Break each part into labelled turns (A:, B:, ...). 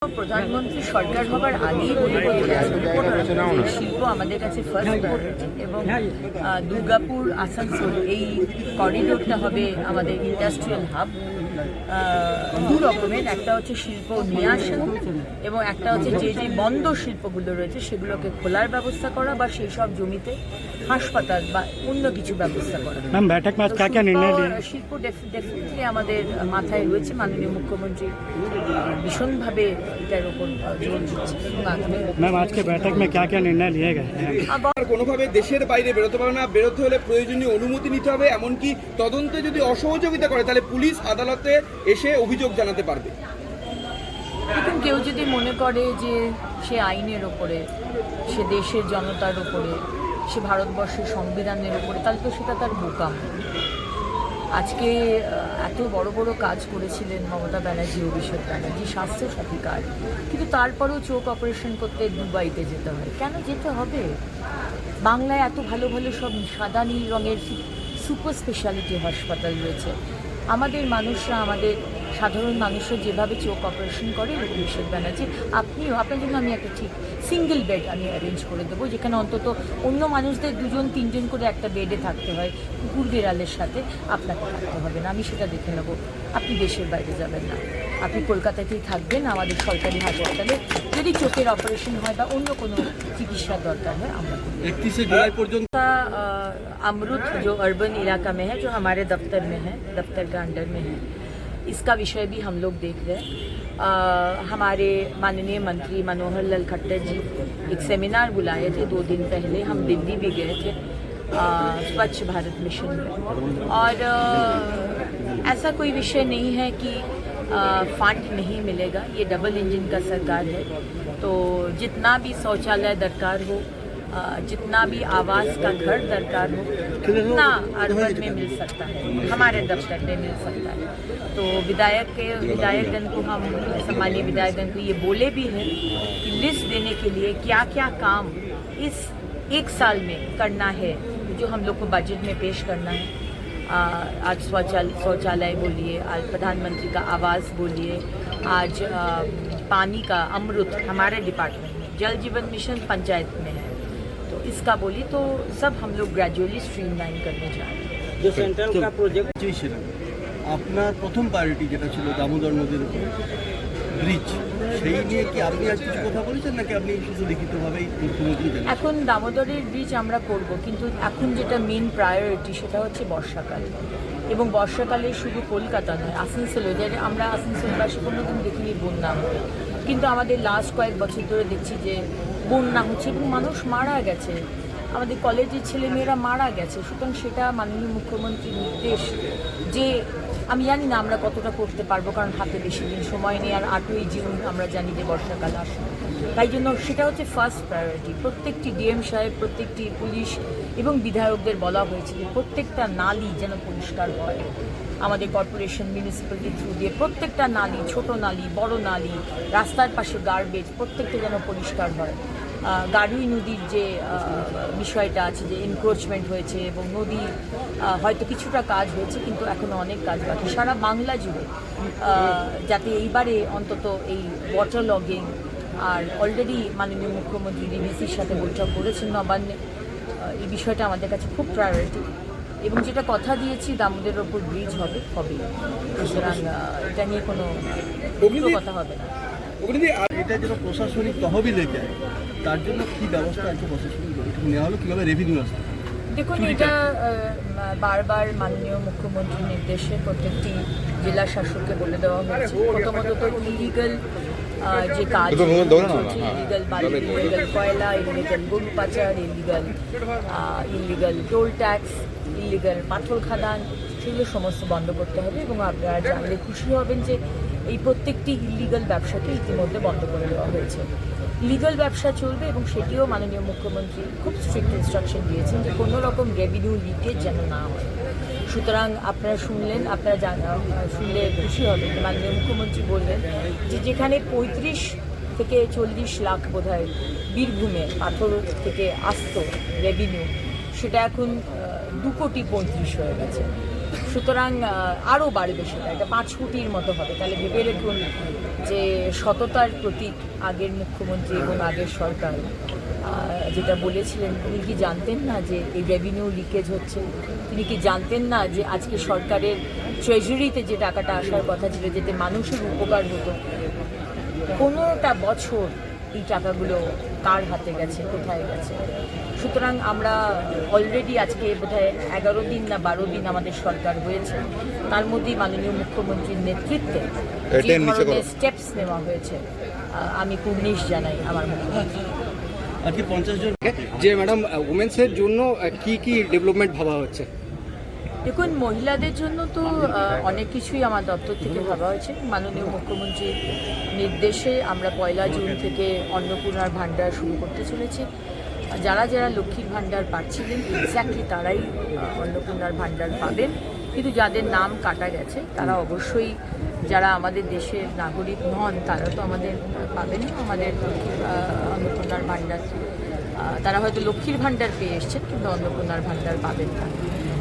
A: প্রধানমন্ত্রী সরকার হবার আগেই বলে শিল্প আমাদের কাছে ফার্স্ট প্রায়োরিটি এবং দুর্গাপুর আসানসোল এই করিডোরটা হবে আমাদের ইন্ডাস্ট্রিয়াল হাব। দু রকমের, একটা হচ্ছে শিল্প নিয়ে আসা এবং একটা হচ্ছে যে যে বন্ধ শিল্পগুলো রয়েছে সেগুলোকে খোলার ব্যবস্থা করা বা সেই সব জমিতে হাসপাতাল বা অন্য কিছু ব্যবস্থা করা। শিল্প ডেফিনেটলি আমাদের মাথায় রয়েছে। মাননীয় মুখ্যমন্ত্রী ভীষণভাবে এটার উপর জোর দিচ্ছে।
B: আজকে बैठक में क्या-क्या निर्णय लिए गए?
C: কোনোভাবে দেশের বাইরে বেরোতে পারে না, বেরোতে হলে প্রয়োজনীয় অনুমতি নিতে হবে, এমনকি তদন্তে যদি অসহযোগিতা করে তাহলে পুলিশ আদালতে এসে অভিযোগ জানাতে পারবে।
A: দেখুন, কেউ যদি মনে করে যে সে আইনের ওপরে, সে দেশের জনতার ওপরে, সে ভারতবর্ষের সংবিধানের ওপরে, তাহলে তো সেটা তার বোকাম। আজকে এত বড় বড় কাজ করেছিলেন মমতা ব্যানার্জি, অভিষেক ব্যানার্জি, স্বাস্থ্যসাথী কার্ড, কিন্তু তারপরেও চোখ অপারেশন করতে দুবাইতে যেতে হয়। কেন যেতে হবে? বাংলায় এত ভালো ভালো সব সাদা নীল রঙের সুপার স্পেশালিটি হাসপাতাল রয়েছে। আমাদের মানুষরা, আমাদের সাধারণ মানুষরা যেভাবে চোখ অপারেশন করে অভিষেক ব্যানার্জি, আপনিও, আপনার জন্য আমি একটা ঠিক সিঙ্গেল বেড আমি অ্যারেঞ্জ করে দেবো, যেখানে অন্তত অন্য মানুষদের 2জন 3জন করে একটা বেডে থাকতে হয়, কুকুর বিড়ালের সাথে আপনাকে থাকতে হবে না। আমি সেটা দেখে নেবো। আপনি দেশের বাইরে যাবেন না, আপনি কলকাতাতেই থাকবেন আমাদের সরকারি হাসপাতালে। যদি চোখের অপারেশন হয় বা অন্য কোনো চিকিৎসার দরকার হয় আমরা
C: 31 जुलाई পর্যন্ত
A: अमृत जो अर्बन इलाका में है, जो हमारे दफ्तर में है, दफ्तर का अंडर में है, इसका विषय भी हम लोग देख रहे हैं। हमारे माननीय मंत्री मनोहर लाल खट्टर जी एक सेमिनार बुलाए थे 2 दिन पहले। हम दिल्ली भी गए थे स्वच्छ भारत मिशन में, और ऐसा कोई विषय नहीं है कि फंड नहीं मिलेगा। ये डबल इंजन का सरकार है, तो जितना भी शौचालय दरकार हो, जितना भी आवास का घर दरकार हो, उतना अर्बन में मिल सकता है, हमारे दफ्तर में मिल सकता है। तो विधायकगण को हम, सम्मानीय विधायकगण को ये बोले भी हैं कि लिस्ट देने के लिए क्या क्या काम इस 1 साल में करना है, जो हम लोग को बजट में पेश करना है। आज शौचालय बोलिए, आज प्रधानमंत्री का आवास बोलिए, आज पानी का अमृत हमारे डिपार्टमेंट में, जल जीवन मिशन पंचायत में है, तो इसका बोली तो सब हम लोग ग्रेजुअली स्ट्रीमलाइन करने जा रहे हैं।
D: जो सेंट्रल का प्रोजेक्ट
C: ছিল আপনার প্রথম প্রায়োরিটি যেটা ছিল দামোদর নদীর উপর ব্রিজ, সেই নিয়ে কি আপনি আজ কিছু কথা বলেছেন নাকি আপনি শুধু লিখিতভাবেই মুখ্যমন্ত্রী জানেন?
A: এখন দামোদরের ব্রিজ আমরা করব, কিন্তু এখন যেটা মেন প্রায়োরিটি সেটা হচ্ছে বর্ষাকাল। এবং বর্ষাকালে শুধু কলকাতা নয়, আসানসোলে, যে আমরা আসানসোলবাসী কোনোদিন দেখিনি বন্যা হতে, কিন্তু আমাদের লাস্ট কয়েক বছর ধরে দেখছি যে বন্যা হচ্ছে এবং মানুষ মারা গেছে, আমাদের কলেজের ছেলেমেয়েরা মারা গেছে। সুতরাং সেটা মাননীয় মুখ্যমন্ত্রীর নির্দেশ, যে আমি জানি না আমরা কতটা করতে পারবো, কারণ হাতে বেশি দিন সময় নেই, আর 8ই জুন আমরা জানি যে বর্ষাকাল আসে। তাই জন্য সেটা হচ্ছে ফার্স্ট প্রায়োরিটি। প্রত্যেকটি ডিএম সাহেব, প্রত্যেকটি পুলিশ এবং বিধায়কদের বলা হয়েছে যে প্রত্যেকটা নালী যেন পরিষ্কার হয়। আমাদের কর্পোরেশন, মিউনিসিপ্যালিটি থ্রু দিয়ে প্রত্যেকটা নালী, ছোট নালী, বড় নালী, রাস্তার পাশে গার্বেজ, প্রত্যেকটা যেন পরিষ্কার হয়। গাড়ুই নদীর যে বিষয়টা আছে, যে এনক্রোচমেন্ট হয়েছে এবং নদী হয়তো কিছুটা কাজ হয়েছে, কিন্তু এখনও অনেক কাজ বাকি সারা বাংলা জুড়ে, যাতে এইবারে অন্তত এই ওয়াটার লগিং, আর অলরেডি মাননীয় মুখ্যমন্ত্রী ডিভিসির সাথে বৈঠক করেছেন নবান্নে, এই বিষয়টা আমাদের কাছে খুব প্রায়োরিটি। এবং যেটা কথা দিয়েছি, দামোদরের ওপর ব্রিজ হবে, সুতরাং এটা নিয়ে কোনো কথা হবে না।
C: এটা যেন প্রশাসনিক তহবিলে যায়, তার জন্য কি ব্যবস্থা আছে? প্রশাসনিক নেওয়া হলো, কীভাবে রেভিনিউ আসবে?
A: দেখুন, এটা বারবার মাননীয় মুখ্যমন্ত্রীর নির্দেশে প্রত্যেকটি জেলা শাসককে বলে দেওয়া হয়েছে। প্রথমত তো ইলিগাল যে কাজ, ইলিগাল বালি, ইলিগাল কয়লা, ইলিগাল গরু পাচার, ইলিগাল টোল ট্যাক্স, ইলিগাল পাথর খাদান, সেগুলো সমস্ত বন্ধ করতে হবে। এবং আপনারা জানলে খুশি হবেন যে এই প্রত্যেকটি ইলিগাল ব্যবসাকে ইতিমধ্যে বন্ধ করে দেওয়া হয়েছে। লিগাল ব্যবসা চলবে এবং সেটিও মাননীয় মুখ্যমন্ত্রী খুব স্ট্রিক্ট ইনস্ট্রাকশন দিয়েছেন যে কোনো রকম রেভিনিউ লিকেজ যেন না হয়। সুতরাং আপনারা শুনলেন, শুনলে খুশি হবেন, মাননীয় মুখ্যমন্ত্রী বললেন যে যেখানে 35 থেকে 40 লাখ বোধহয় বীরভূমে পাথর থেকে আসতো রেভিনিউ, সেটা এখন 2 কোটি 35 হয়ে গেছে। সুতরাং আরও বাড়বে সেটা, এটা 5 কোটির মতো হবে। তাহলে ভেবে দেখুন যে সততার প্রতীক আগের মুখ্যমন্ত্রী এবং আগের সরকার যেটা বলেছিলেন, তিনি কি জানতেন না যে এই রেভিনিউ লিকেজ হচ্ছে? তিনি কি জানতেন না যে আজকে সরকারের ট্রেজারিতে যে টাকাটা আসার কথা ছিল, যেতে মানুষের উপকার হতো, কোনোটা বছর এই টাকাগুলো কার হাতে গেছে, কোথায় গেছে? সুতরাং আমরা অলরেডি আজকে বোধহয় 11 দিন না 12 দিন আমাদের সরকার হয়েছে, তার মধ্যেই মাননীয় মুখ্যমন্ত্রীর নেতৃত্বে যে ধরনের স্টেপস নেওয়া হয়েছে, আমি কুর্নিশ জানাই আমার মুখ্যমন্ত্রী।
C: আজকে 50 জন
D: যে ম্যাডাম উমেন্সের জন্য কি কি ডেভেলপমেন্ট ভাবা হচ্ছে?
A: দেখুন, মহিলাদের জন্য তো অনেক কিছুই আমার দপ্তর থেকে ভাবা হয়েছে। মাননীয় মুখ্যমন্ত্রীর নির্দেশে আমরা 1 জুন থেকে অন্নপূর্ণার ভাণ্ডার শুরু করতে চলেছি। যারা যারা লক্ষ্মীর ভাণ্ডার পাচ্ছিলেন এক্স্যাক্টলি তারাই অন্নপূর্ণার ভাণ্ডার পাবেন, কিন্তু যাদের নাম কাটা গেছে তারা অবশ্যই, যারা আমাদের দেশের নাগরিক নন তারা তো আমাদের পাবেন না আমাদের অন্নপূর্ণার ভাণ্ডার। তারা হয়তো লক্ষ্মীর ভাণ্ডার পেয়ে এসছেন কিন্তু অন্নপূর্ণার ভাণ্ডার পাবেন না।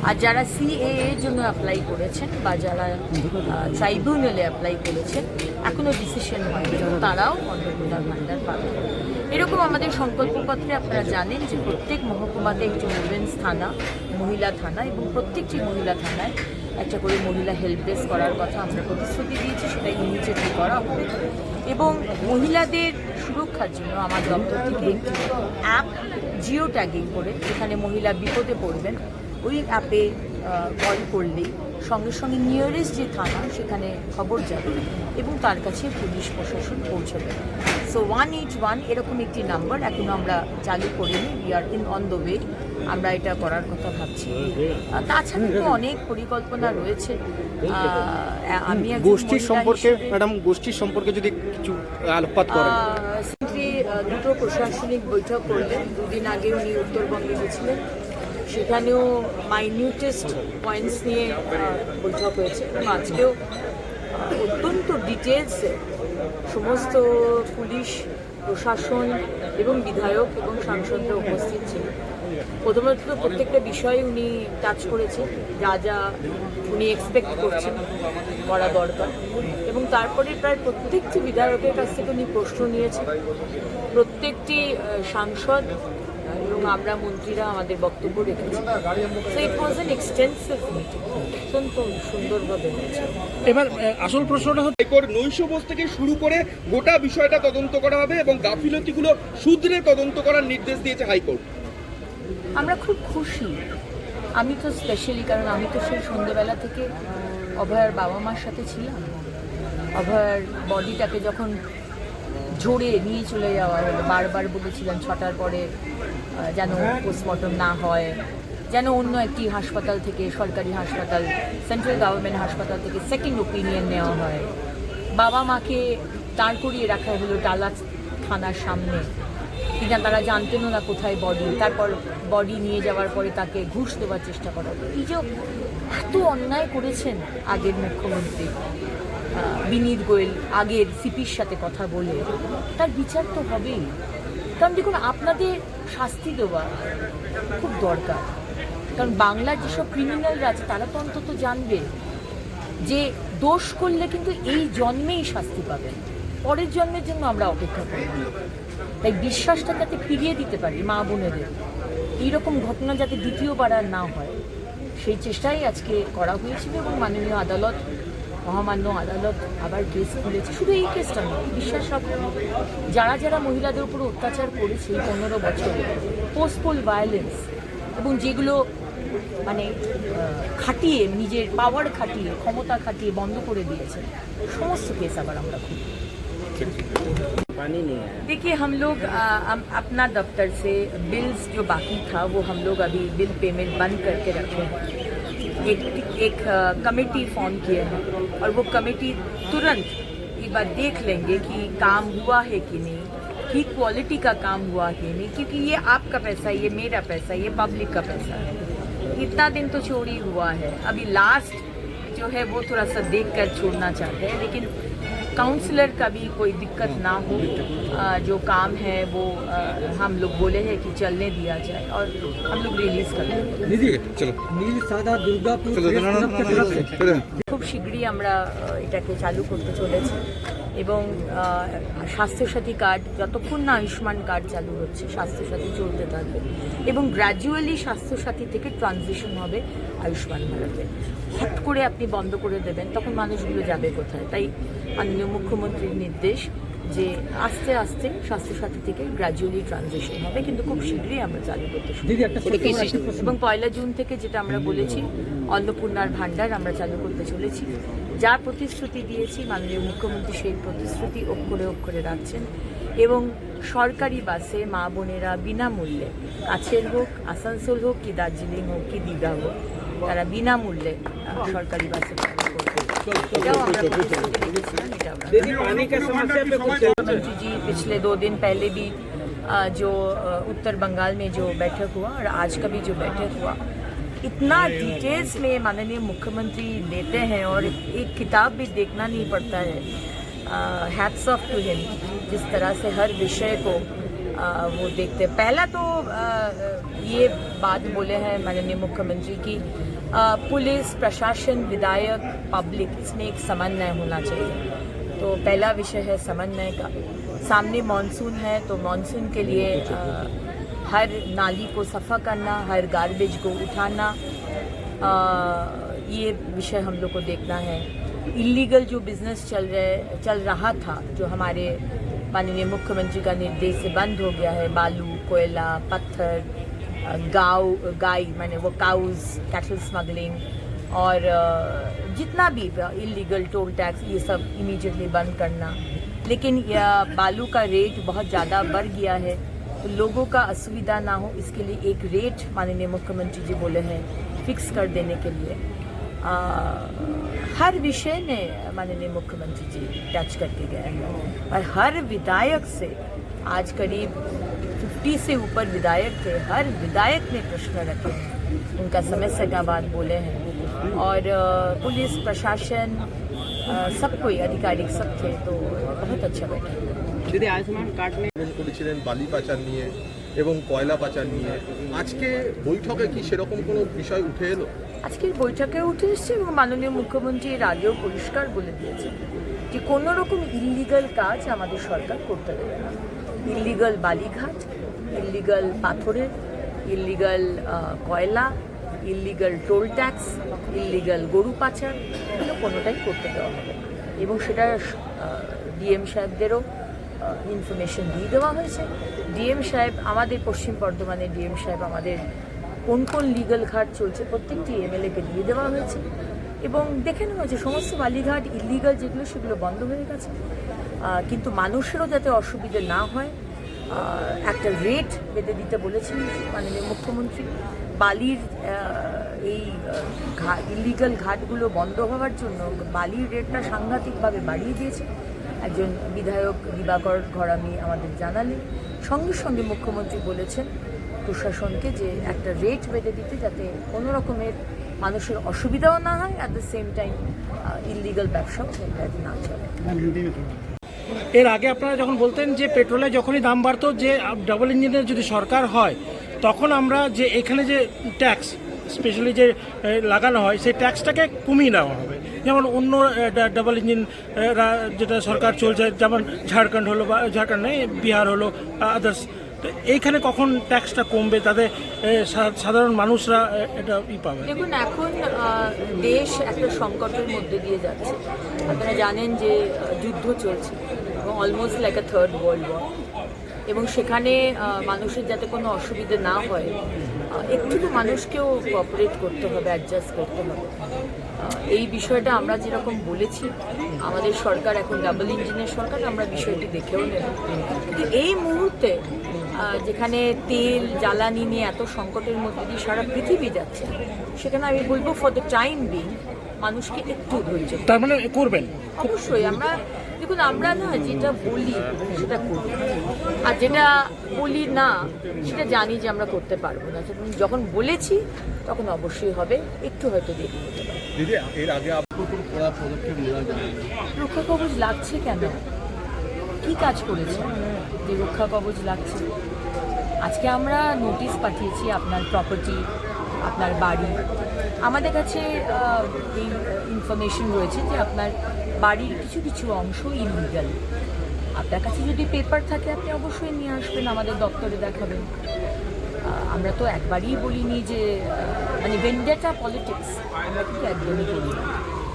A: আর যারা CAA এর জন্য অ্যাপ্লাই করেছেন বা যারা ট্রাইব্যুনালে অ্যাপ্লাই করেছেন, এখনও ডিসিশন হয়নি, তারাও অন্নপূর্ণার ভাণ্ডার পাবেন। এরকম আমাদের সংকল্পপত্রে আপনারা জানেন যে প্রত্যেক মহকুমাতে একটি উইমেন্স থানা, মহিলা থানা, এবং প্রত্যেকটি মহিলা থানায় একটা করে মহিলা হেল্প ডেস্ক করার কথা আমরা প্রতিশ্রুতি দিয়েছি, সেটা ইমিডিয়েটলি করা হবে। এবং মহিলাদের সুরক্ষার জন্য আমার দপ্তর থেকে একটি অ্যাপ জিও ট্যাগিং করে, যেখানে মহিলা বিপদে পড়বেন ওই অ্যাপে কল করলেই সঙ্গে সঙ্গে নিয়ারেস্ট যে থানা সেখানে খবর যাবে এবং তার কাছে পুলিশ প্রশাসন পৌঁছবে। সো 181 এরকম একটি নাম্বার এখনও আমরা চালু করিনি, we are on the way, আমরা এটা করার কথা ভাবছি। তাছাড়া তো অনেক পরিকল্পনা রয়েছে। আমি
D: গোষ্ঠীর সম্পর্কে ম্যাডাম, গোষ্ঠীর সম্পর্কে যদি কিছু আলোকপাত করেন।
A: দুটো প্রশাসনিক বৈঠক করলেন, 2 দিন আগে উনি উত্তরবঙ্গে গেছিলেন, সেখানেও মাইনিউটেস্ট পয়েন্টস নিয়ে বৈঠক হয়েছে এবং আজকেও অত্যন্ত ডিটেলসে সমস্ত পুলিশ প্রশাসন এবং বিধায়ক এবং সাংসদরা উপস্থিত ছিলেন। প্রথমত তো প্রত্যেকটা বিষয়ে উনি টাচ করেছেন, যা যা উনি এক্সপেক্ট করছেন করা দরকার, এবং তারপরে প্রায় প্রত্যেকটি বিধায়কের কাছ থেকে উনি প্রশ্ন নিয়েছেন। প্রত্যেকটি সাংসদ এবং আমরা মন্ত্রীরা আমাদের বক্তব্য রেখেছি। So it was an extensive meeting, অত্যন্ত সুন্দরভাবে হয়েছে।
D: এবার আসল প্রশ্নটা হচ্ছে
E: নৈশভোজ থেকে শুরু করে গোটা বিষয়টা তদন্ত করা হবে এবং গাফিলতিগুলো শুধরে তদন্ত করার নির্দেশ দিয়েছে হাইকোর্ট।
A: আমরা খুব খুশি, আমি তো স্পেশালি, কারণ আমি তো সেই সন্ধ্যেবেলা থেকে অভয়ার বাবা মার সাথে ছিলাম। অভয়ার বডিটাকে যখন জোরে নিয়ে চলে যাওয়া হলো, বারবার বলেছিলেন 6টার পরে যেন পোস্টমর্টম না হয়, যেন অন্য একটি হাসপাতাল থেকে, সরকারি হাসপাতাল, সেন্ট্রাল গভর্নমেন্ট হাসপাতাল থেকে সেকেন্ড ওপিনিয়ন নেওয়া হয়। বাবা মাকে দাঁড় করিয়ে রাখা হলো ডালা থানার সামনে, কিনা তারা জানতেনও না কোথায় বডি। তারপর বডি নিয়ে যাওয়ার পরে তাকে ঘুষ দেওয়ার চেষ্টা করা হলো। এই যে এত অন্যায় করেছেন আগের মুখ্যমন্ত্রী বিনীত গোয়েল, আগের সিপির সাথে কথা বলে, তার বিচার তো হবেই। কারণ দেখুন, আপনাদের শাস্তি দেওয়া খুব দরকার, কারণ বাংলার যেসব ক্রিমিনালরা আছে তারা তো অন্তত জানবে যে দোষ করলে কিন্তু এই জন্মেই শাস্তি পাবেন, পরের জন্মের জন্য আমরা অপেক্ষা করি। তাই বিশ্বাসটা যাতে ফিরিয়ে দিতে পারি মা বোনেদের, এইরকম ঘটনা যাতে দ্বিতীয়বার আর না হয়, সেই চেষ্টাই আজকে করা হয়েছিল। এবং মাননীয় আদালত, মহামান্য আদালত আবার কেস খুলেছে। শুধু এই কেসটা নয়, বিশ্বাস রাখুন, যারা যারা মহিলাদের উপর অত্যাচার করেছে এই 15 বছরে, পোস্টপোল ভায়োলেন্স, এবং যেগুলো মানে খাটিয়ে, নিজের পাওয়ার খাটিয়ে, ক্ষমতা খাটিয়ে বন্ধ করে দিয়েছে, সমস্ত কেস আবার আমরা খুলি। देखिए, हम लोग अपना दफ्तर से बिल्स जो बाकी था वो हम लोग अभी बिल पेमेंट बंद करके रखे हैं। एक कमेटी फॉर्म किए हैं और वो कमेटी तुरंत एक बार देख लेंगे कि काम हुआ है कि नहीं, ठीक क्वालिटी का काम हुआ है कि नहीं, क्योंकि ये आपका पैसा, ये मेरा पैसा, ये पब्लिक का पैसा है। इतना दिन तो चोरी हुआ है, अभी लास्ट जो है वो थोड़ा सा देख कर छोड़ना चाहते हैं, लेकिन काउंसलर का भी कोई दिक्कत ना हो। जो काम है वो हम लोग बोले हैं कि चलने दिया जाए और हम लोग रिलीज कर देंगे।
F: নীল সাদা দুর্গাপুর প্রেস ক্লাবকে তরফে
A: খুব শীঘ্রই আমরা এটাকে চালু করতে চলেছি এবং স্বাস্থ্যসাথী কার্ড যতক্ষণ না আয়ুষ্মান কার্ড চালু হচ্ছে স্বাস্থ্যসাথী চলতে থাকবে এবং গ্র্যাজুয়ালি স্বাস্থ্যসাথী থেকে ট্রানজিশন হবে আয়ুষ্মান ভারতে। হট করে আপনি বন্ধ করে দেবেন তখন মানুষগুলো যাবে কোথায়? তাই মাননীয় মুখ্যমন্ত্রীর নির্দেশ যে আস্তে আস্তে স্বাস্থ্যসাথী থেকে গ্র্যাজুয়ালি ট্রানজিশন হবে, কিন্তু খুব শীঘ্রই আমরা চালু করতে শুরু
F: দিদি একটা ছোট্ট করে একটা
A: এবং 1 জুন থেকে যেটা আমরা বলেছি অন্নপূর্ণার ভাণ্ডার আমরা চালু করতে চলেছি। যা প্রতিশ্রুতি দিয়েছি মাননীয় মুখ্যমন্ত্রী সেই প্রতিশ্রুতি অক্ষরে অক্ষরে রাখছেন এবং সরকারি বাসে মা বোনেরা বিনামূল্যে, কাছের হোক আসানসোল হোক কি দার্জিলিং হোক কি দীঘা হোক, তারা বিনামূল্যে সরকারি বাসে travel করবে। এটাও আমরা প্রতিশ্রুতি দিয়েছিলাম, এটা আমরা मुख्यमंत्री जी पिछले 2 दिन पहले भी जो उत्तर बंगाल में जो बैठक हुआ और आज का भी जो बैठक हुआ, इतना डिटेल्स में माननीय मुख्यमंत्री देते हैं और एक किताब भी देखना नहीं पड़ता है। हैट्स ऑफ टू हिम, जिस तरह से हर विषय को वो देखते हैं। पहला तो ये बात बोले हैं माननीय मुख्यमंत्री की पुलिस प्रशासन विधायक पब्लिक इसमें एक समन्वय होना चाहिए। तो पहला विषय है समन्वय का। सामने मॉनसून है तो मॉनसून के लिए हर नाली को सफ़ा करना, हर गार्बेज को उठाना, ये विषय हम लोग को देखना है। इलीगल जो बिजनेस चल रहा था जो हमारे माननीय मुख्यमंत्री का निर्देश से बंद हो गया है, बालू, कोयला, पत्थर, गाय माने वो काउज, कैटल स्मगलिंग और जितना भी इलीगल टोल टैक्स ये सब इमीडिएटली बंद करना। लेकिन बालू का रेट बहुत ज़्यादा बढ़ गया है तो लोगों का असुविधा ना हो इसके लिए एक रेट माननीय मुख्यमंत्री जी बोले हैं फिक्स कर देने के लिए। हर विषय में माननीय मुख्यमंत्री जी टच करके गए हैं और हर विधायक से आज करीब 50 से ऊपर विधायक थे, हर विधायक ने प्रश्न रखे हैं, उनका समस्या का बात बोले हैं और पुलिस प्रशासन सब कोई आधिकारिक सब थे तो बहुत अच्छा बैठा।
F: দিদি আয়ুষ্মান কার্ড নিয়ে
G: করেছিলেন বালি পাচার নিয়ে এবং কয়লা পাচার নিয়ে, আজকে বৈঠকে কি সেরকম কোনো বিষয় উঠে এলো?
A: আজকের বৈঠকে উঠে এসেছে এবং মাননীয় মুখ্যমন্ত্রী এর আগেও পরিষ্কার বলে দিয়েছেন যে কোনো রকম ইলিগাল কাজ আমাদের সরকার করতে দেবে না। ইলিগাল বালিঘাট, ইলিগাল পাথরের, ইলিগাল কয়লা, ইলিগাল টোল ট্যাক্স, ইলিগাল গরু পাচার, এগুলো কোনোটাই করতে দেওয়া হবে না এবং সেটা ডিএম সাহেবদেরও ইনফরমেশন দিয়ে দেওয়া হয়েছে। ডিএম সাহেব আমাদের পশ্চিম বর্ধমানের ডিএম সাহেব আমাদের কোন কোন লিগাল ঘাট চলছে প্রত্যেকটি এমএলএকে দিয়ে দেওয়া হয়েছে এবং দেখে নেওয়া হয়েছে সমস্ত বালিঘাট ইলিগাল যেগুলো সেগুলো বন্ধ হয়ে গেছে, কিন্তু মানুষেরও যাতে অসুবিধে না হয় একটা রেট বেঁধে দিতে বলেছেন মাননীয় মুখ্যমন্ত্রী। বালির এই ইলিগাল ঘাটগুলো বন্ধ হওয়ার জন্য বালির রেটটা সাংঘাতিকভাবে বাড়িয়ে দিয়েছে একজন বিধায়ক দিবাকর ঘরামি আমাদের জানালেন। সঙ্গে সঙ্গে মুখ্যমন্ত্রী বলেছেন প্রশাসনকে যে একটা রেট বেঁধে দিতে যাতে কোনো রকমের মানুষের অসুবিধাও না হয়, at the same time illegal ব্যবসাও যাতে না চলে।
B: এর আগে আপনারা যখন বলতেন যে পেট্রোলের যখনই দাম বাড়তো যে ডাবল ইঞ্জিনের যদি সরকার হয় তখন আমরা যে এখানে যে ট্যাক্স স্পেশালি যে লাগানো হয় সেই ট্যাক্সটাকে কমিয়ে নেওয়া হবে, যেমন অন্য ডাবল ইঞ্জিন যেটা সরকার চলছে যেমন ঝাড়খণ্ড হলো বা ঝাড়খণ্ড নেই বিহার হলো আদার্স, তো এইখানে কখন ট্যাক্সটা কমবে তাদের সাধারণ মানুষরা এটা পাবে?
A: দেখুন এখন দেশ একটা সংকটের মধ্যে দিয়ে যাচ্ছে, আপনারা জানেন যে যুদ্ধ চলছে এবং almost like a third world war এবং সেখানে মানুষের যাতে কোনো অসুবিধে না হয় একটু তো মানুষকেও কোঅপারেট করতে হবে, অ্যাডজাস্ট করতে হবে। এই বিষয়টা আমরা যেরকম বলেছি আমাদের সরকার এখন ডাবল ইঞ্জিনের সরকার, আমরা বিষয়টি দেখেও নেব। কিন্তু এই মুহূর্তে যেখানে তেল জ্বালানি নিয়ে এত সংকটের মধ্যে দিয়ে সারা পৃথিবী যাচ্ছে সেখানে আমি বলবো ফর দ্য টাইম বিং মানুষকে একটু ধৈর্য
B: তার মানে করবেন
A: অবশ্যই। আমরা দেখুন আমরা না যেটা বলি সেটা করি, আর যেটা বলি না সেটা জানি যে আমরা করতে পারবো না। যখন বলেছি তখন অবশ্যই হবে, একটু হয়তো দেরি হতে পারে।
G: দিদি এর আগে
C: কোনো কড়া পদক্ষেপ নেওয়া যাবে না।
A: রক্ষা কবচ লাগছে কেন? কি কাজ করেছে যে রক্ষা কবচ লাগছে? আজকে আমরা নোটিশ পাঠিয়েছি আপনার প্রপার্টি, আপনার বাড়ি। আমাদের কাছে এই ইনফরমেশন রয়েছে যে আপনার বাড়ির কিছু কিছু অংশ ইলিগাল। আপনার কাছে যদি পেপার থাকে আপনি অবশ্যই নিয়ে আসবেন, আমাদের দপ্তরে দেখাবেন। আমরা তো একবারই বলিনি যে মানে ভেন্ডেটা পলিটিক্স আমরা কিন্তু একদমই বলি না,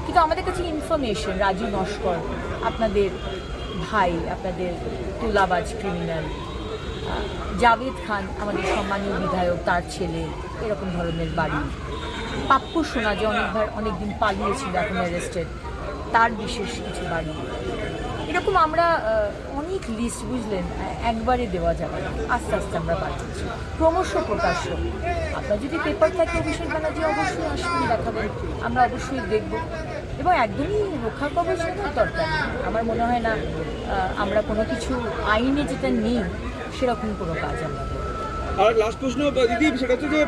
A: কিন্তু আমাদের কাছে ইনফরমেশন রাজু নস্কর আপনাদের ভাই, আপনাদের তোলাবাজ ক্রিমিনাল, জাভেদ খান আমাদের সম্মানীয় বিধায়ক তার ছেলে, এরকম ধরনের বাড়ি, পাপ্পু সোনা যে অনেকদিন পালিয়েছিল এখন অ্যারেস্টেড, তার বিশেষ কিছু বাড়ি, এরকম আমরা অনেক লিস্ট বুঝলেন একবারে দেওয়া যাবে না, আস্তে আস্তে আমরা পাঠিয়েছি ক্রমশ প্রকাশ্য। আপনার যদি পেপার থাকে অভিষেক ব্যানার্জি অবশ্যই আসবেন, দেখাবেন, আমরা অবশ্যই দেখব। এবং একদমই রক্ষা কবচ নেওয়ার দরকার নেই, আমার মনে হয় না আমরা কোনো কিছু আইনে যেটা নেই সেরকম কোনো কাজ আমরা করব।
E: আর লাস্ট প্রশ্ন দিদি, সেটা হচ্ছে যে